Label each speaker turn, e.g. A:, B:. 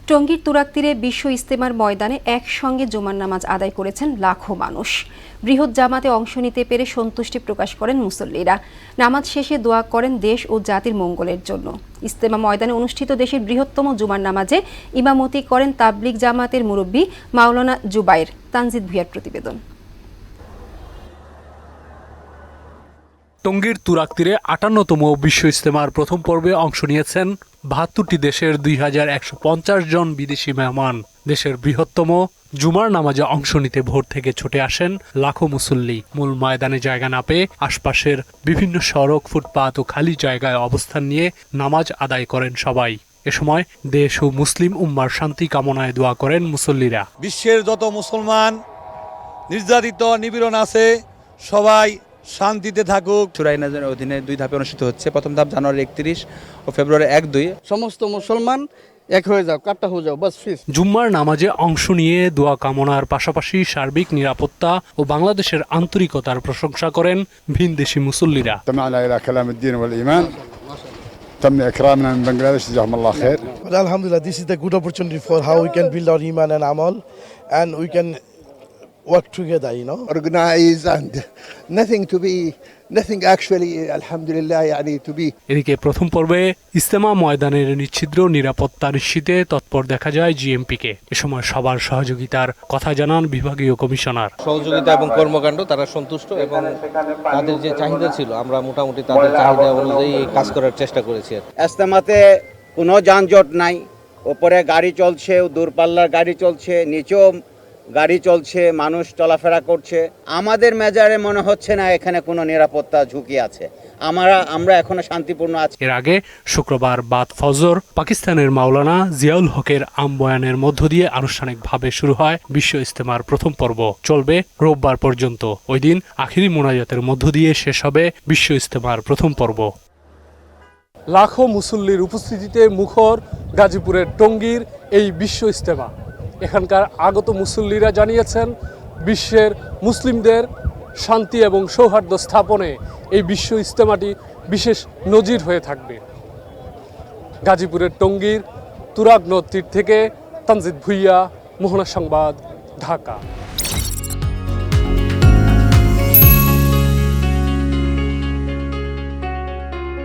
A: টঙ্গীর তুরাগ তীরে বিশ্ব ইজতেমার ময়দানে একসঙ্গে জুমার নামাজ আদায় করেছেন লাখো মানুষ। বৃহৎ জামাতে অংশ নিতে পেরে সন্তুষ্টি প্রকাশ করেন মুসল্লিরা। নামাজ শেষে দোয়া করেন দেশ ও জাতির মঙ্গলের জন্য। ইজতেমা ময়দানে অনুষ্ঠিত দেশের বৃহত্তম জুমার নামাজে ইমামতি করেন তাবলিগ জামাতের মুরব্বী মাওলানা জুবায়ের। তানজিদ ভুঁইয়ার প্রতিবেদন।
B: টঙ্গীর তুরাগ তীরে ৫৮তম বিশ্ব ইজতেমার প্রথম পর্বে অংশ নিয়েছেন ৭২টি দেশের ২,১৫০ জন বিদেশি মেহমান। দেশের বৃহত্তম জুমার নামাজে অংশ নিতে ভোর থেকে ছুটে আসেন লাখো মুসল্লি। মূল ময়দানে জায়গা না পেয়ে আশপাশের বিভিন্ন সড়ক, ফুটপাত ও খালি জায়গায় অবস্থান নিয়ে নামাজ আদায় করেন সবাই। এ সময় দেশ ও মুসলিম উম্মার শান্তি কামনায় দোয়া করেন মুসল্লিরা।
C: বিশ্বের যত মুসলমান নির্যাতিত নিপীড়ন আছে সবাই শান্তিতে থাকুক।
D: সূরা নাজমের অধীনে 2 ধাপে অনুষ্ঠিত হচ্ছে। প্রথম ধাপ জানুয়ারি 31 ও ফেব্রুয়ারি 1-2।
E: সমস্ত মুসলমান এক হয়ে যাও, কাট্টা হয়ে যাও, বাস ফিস।
B: জুম্মার নামাজে অংশ নিয়ে দোয়া কামনার পাশাপাশি সার্বিক নিরাপত্তা ও বাংলাদেশের আন্তরিকতার প্রশংসা করেন ভিনদেশি মুসল্লিরা।
F: استمعنا إلى كلام الدين والإيمان تم إكرامنا من بنغلاديش جزاهم الله خير.
G: But alhamdulillah, this is the good opportunity for how we can build our iman and amal, and we can work together,
H: organize and nothing actually alhamdulillah yani to be.
B: এদিকে প্রথম পর্বে ইজতেমা ময়দানের নিচ্ছিদ্র নিরাপত্তা নিশ্চিতে তৎপর দেখা যায় জিএমপিকে। এ সময় সবার সহযোগিতার কথা জানান বিভাগীয় কমিশনার।
I: সহযোগিতা এবং কর্মকাণ্ড তারা সন্তুষ্ট এবং তাদের যে চাহিদা ছিল আমরা মোটামুটি তাদের চাহিদা অনুযায়ী কাজ করার চেষ্টা করেছি।
J: ইজতেমাতে কোনো যানজট নাই, ওপরে গাড়ি চলছে, দূরপাল্লার গাড়ি চলছে, নিচেও গাড়ি চলছে, মানুষ চলাফেরা করছে। আমাদের মেজারে মনে হচ্ছে না এখানে কোনো নিরাপত্তা ঝুঁকি আছে। আমরা এখনো শান্তিপূর্ণ আছি।
B: এর আগে শুক্রবার বাদ ফজর পাকিস্তানের মাওলানা জিয়াউল হকের আমবয়ানের মধ্য দিয়ে আনুষ্ঠানিকভাবে শুরু হয় বিশ্ব ইজতেমার প্রথম পর্ব। চলবে রোববার পর্যন্ত। ওই দিন আখিরি মোনাজাতের মধ্য দিয়ে শেষ হবে বিশ্ব ইজতেমার প্রথম পর্ব। লাখো মুসল্লির উপস্থিতিতে মুখর গাজীপুরের টঙ্গীর এই বিশ্ব ইজতেমা। এখানকার আগত মুসল্লিরা জানিয়েছেন বিশ্বের মুসলিমদের শান্তি এবং সৌহার্দ্য স্থাপনে এই বিশ্ব ইজতেমাটি বিশেষ নজির হয়ে থাকবে। গাজীপুরের টঙ্গীর তুরাগ নদ তীর থেকে তানজিদ ভুঁইয়া, মোহনা সংবাদ, ঢাকা।